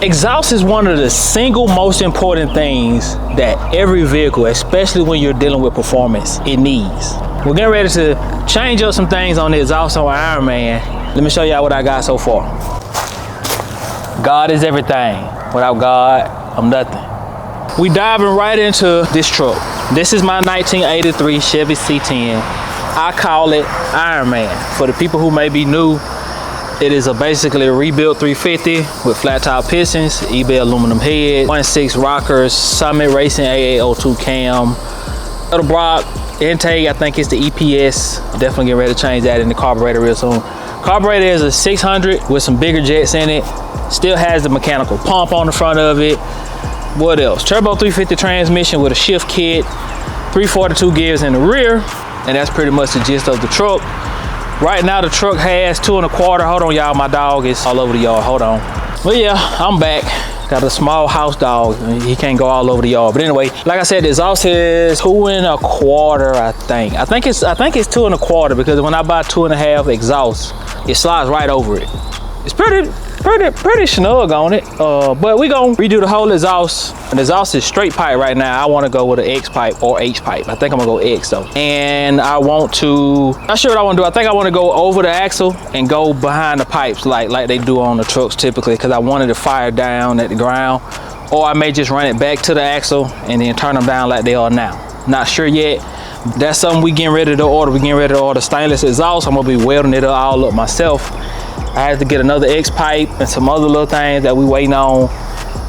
Exhaust is one of the single most important things that every vehicle, especially when you're dealing with performance, it needs. We're getting ready to change up some things on the exhaust on Iron Man. Let me show y'all what I got so far. God is everything. Without God, I'm nothing. We diving right into this truck. This is my 1983 Chevy C10. I call it Iron Man. For the people who may be new, it is basically a rebuilt 350 with flat top pistons, eBay aluminum head, 1.6 rockers, Summit Racing AA02 cam. Little block intake, I think it's the EPS. Definitely getting ready to change that in the carburetor real soon. Carburetor is a 600 with some bigger jets in it. Still has the mechanical pump on the front of it. What else? Turbo 350 transmission with a shift kit, 342 gears in the rear, and that's pretty much the gist of the truck. Right now the truck has 2 1/4. Hold on y'all, my dog is all over the yard, hold on. But yeah, I'm back. Got a small house dog, he can't go all over the yard. But anyway, like I said, the exhaust is 2 1/4, I think. I think it's 2 1/4 because when I buy 2 1/2 exhaust, it slides right over it. It's pretty snug on it, but we gonna redo the whole exhaust. And the exhaust is straight pipe right now. I want to go with an X pipe or H pipe. I think I'm gonna go X though. And I want to, not sure what I want to do. I think I want to go over the axle and go behind the pipes like they do on the trucks typically, because I wanted to fire down at the ground. Or I may just run it back to the axle and then turn them down like they are now. Not sure yet. That's something we getting ready to order. We getting ready to order stainless exhaust. I'm gonna be welding it all up myself. I had to get another X pipe and some other little things that we waiting on.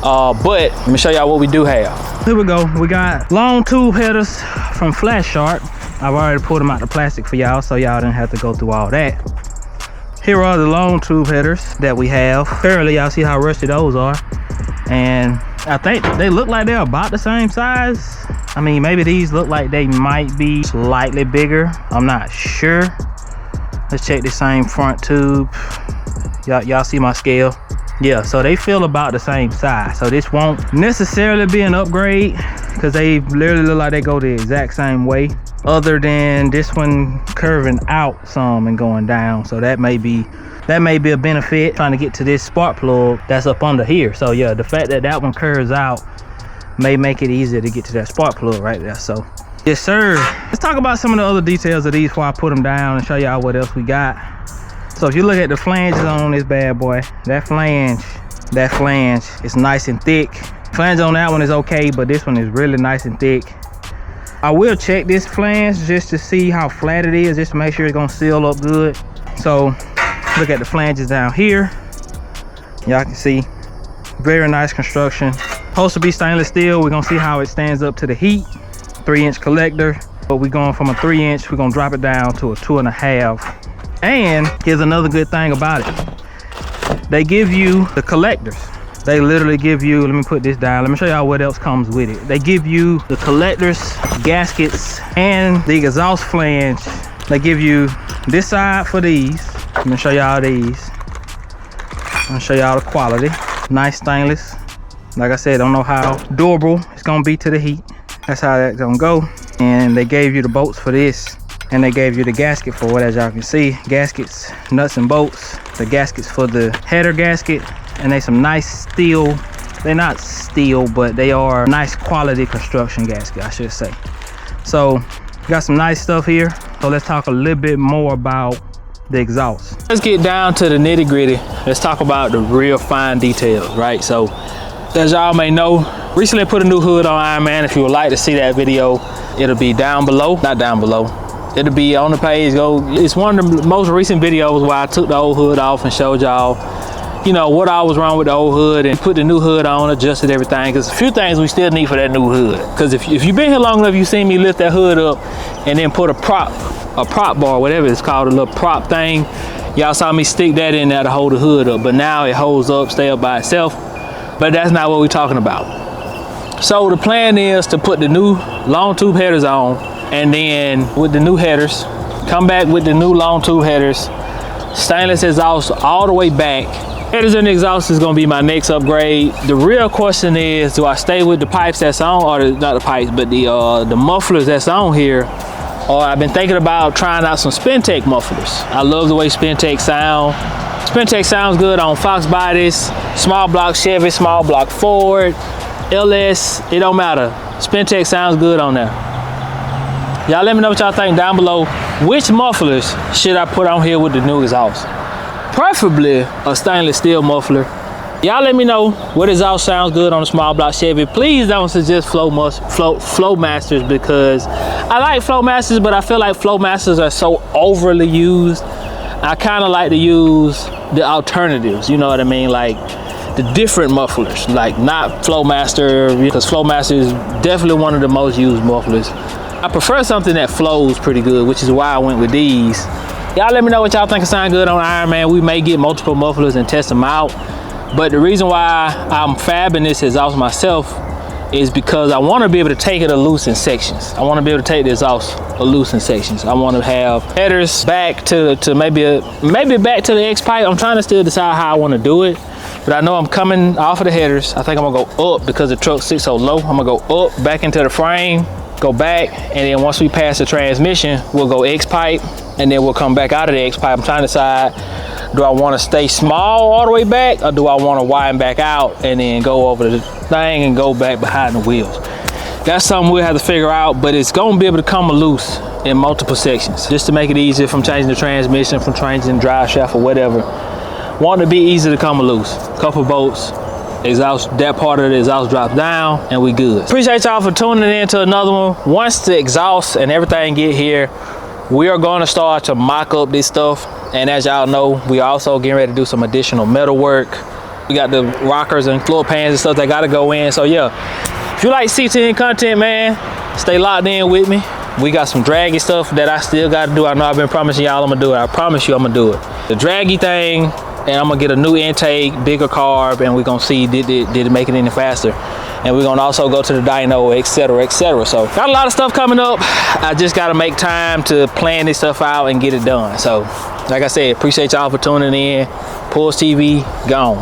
But let me show y'all what we do have. Here we go. We got long tube headers from Flat Shark. I've already pulled them out the plastic for y'all, so y'all didn't have to go through all that. Here are the long tube headers that we have. Currently, y'all see how rusty those are. And I think they look like they're about the same size. I mean, maybe these look like they might be slightly bigger. I'm not sure. Let's check the same front tube. Y'all see my scale? Yeah, so they feel about the same size. So this won't necessarily be an upgrade because they literally look like they go the exact same way, other than this one curving out some and going down. So that may be a benefit trying to get to this spark plug that's up under here. So yeah, the fact that that one curves out may make it easier to get to that spark plug right there. So yes sir, let's talk about some of the other details of these before I put them down and show y'all what else we got. So if you look at the flanges on this bad boy, that flange is nice and thick. Flange on that one is okay, but this one is really nice and thick. I will check this flange just to see how flat it is, just to make sure it's gonna seal up good. So look at the flanges down here. Y'all can see, very nice construction. Supposed to be stainless steel. We're gonna see how it stands up to the heat. 3-inch collector, but we're going from a 3-inch, we're gonna drop it down to a 2 1/2. And here's another good thing about it. They give you the collectors. They literally give you, let me put this down. Let me show y'all what else comes with it. They give you the collectors, gaskets, and the exhaust flange. They give you this side for these. Let me show y'all these. I'm gonna show y'all the quality. Nice stainless. Like I said, don't know how durable it's gonna be to the heat. That's how that's gonna go. And they gave you the bolts for this, and they gave you the gasket for it. As y'all can see, gaskets, nuts and bolts. The gaskets for the header gasket, and they some nice steel. They're not steel, but they are nice quality construction gasket, I should say. So got some nice stuff here. So let's talk a little bit more about the exhaust. Let's get down to the nitty gritty. Let's talk about the real fine details, right? So as y'all may know, recently put a new hood on Iron Man. If you would like to see that video, it'll be down below. Not down below. It'll be on the page. Go. It's one of the most recent videos where I took the old hood off and showed y'all, you know, what all was wrong with the old hood and put the new hood on, adjusted everything. Because a few things we still need for that new hood. Because if you've been here long enough, you've seen me lift that hood up and then put a prop bar, whatever it's called, a little prop thing. Y'all saw me stick that in there to hold the hood up. But now it holds up, stay up by itself. But that's not what we're talking about. So the plan is to put the new long tube headers on, and then with the new headers, come back with the new long tube headers, stainless exhaust all the way back. Headers and exhaust is gonna be my next upgrade. The real question is, do I stay with the pipes that's on, or not the pipes, but the mufflers that's on here? Or I've been thinking about trying out some Spintech mufflers. I love the way Spintech sound. Spintech sounds good on Fox bodies, small block Chevy, small block Ford, LS, it don't matter. Spintech sounds good on there. Y'all let me know what y'all think down below. Which mufflers should I put on here with the new exhaust? Preferably a stainless steel muffler. Y'all let me know what exhaust sounds good on a small block Chevy. Please don't suggest Flowmasters, because I like Flowmasters, but I feel like Flowmasters are so overly used. I kind of like to use the alternatives, you know what I mean? Like the different mufflers, like not Flowmaster, because Flowmaster is definitely one of the most used mufflers. I prefer something that flows pretty good, which is why I went with these. Y'all let me know what y'all think sound good on Ironman. We may get multiple mufflers and test them out. But the reason why I'm fabbing this exhaust myself is because I want to be able to take it loose in sections. I want to be able to take the exhaust loose in sections. I want to have headers back to maybe back to the X pipe. I'm trying to still decide how I want to do it, but I know I'm coming off of the headers. I think I'm gonna go up because the truck sits so low. I'm gonna go up back into the frame, go back, and then once we pass the transmission, we'll go X pipe, and then we'll come back out of the X pipe. I'm trying to decide, do I want to stay small all the way back, or do I want to widen back out and then go over the thing and go back behind the wheels? That's something we'll have to figure out, but it's going to be able to come loose in multiple sections, just to make it easier from changing the transmission, from changing the drive shaft or whatever. Want it to be easy to come loose. Couple bolts, exhaust, that part of the exhaust drops down, and we good. Appreciate y'all for tuning in to another one. Once the exhaust and everything get here, we are going to start to mock up this stuff. And as y'all know, we also getting ready to do some additional metal work. We got the rockers and floor pans and stuff that got to go in. So yeah, if you like C10 content, man, stay locked in with me. We got some draggy stuff that I still got to do. I know I've been promising y'all I'm going to do it. I promise you I'm going to do it. The draggy thing, and I'm going to get a new intake, bigger carb, and we're going to see did it make it any faster. And we're gonna also go to the dyno, etc., etc. So got a lot of stuff coming up. I just gotta make time to plan this stuff out and get it done. So like I said, appreciate y'all for tuning in. PullsTv, gone.